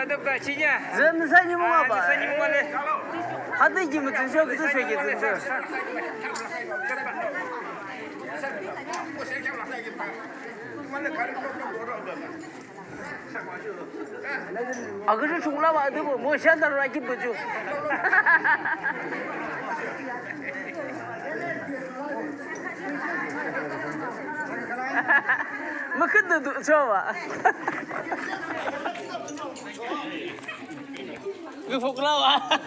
Doktor, Cina. Sen sen mi baba? Sen mi mana? Hadi kimi tuşa bir tuşa getirsin. Agar chungla ba de mo shan dar ra ki buju. Makan da coba. Cái phục lâu à?